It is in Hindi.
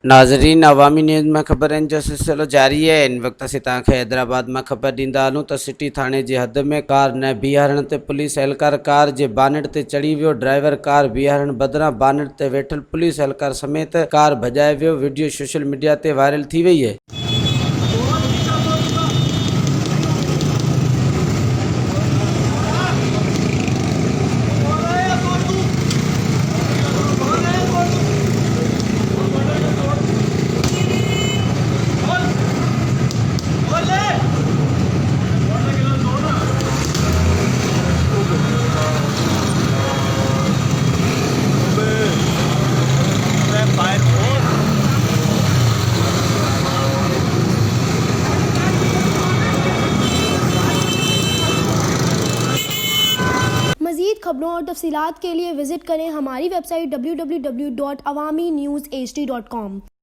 नाज़रीन, अवामी न्यूज़ में ख़बरनि जो सिलसिलो जारी है। इन वक्त असीं तव्हांखे हैदराबाद में ख़बर ॾींदा हलूं त सिटी थाणे जी हद में कार न बीहारण ते पुलिस एहलकार कार जे बानट ते चढ़ी वियो। ड्राइवर कार बीहारण बदिरां बानट ते वेठल पुलिस एहलकार समेत कार भॼाए वियो। वीडियो सोशल मीडिया ते वायरल थी वई है। मज़ीद खबरों और तफसीलात के लिए विजिट करें हमारी वेबसाइट www.awamiNewsHD.com।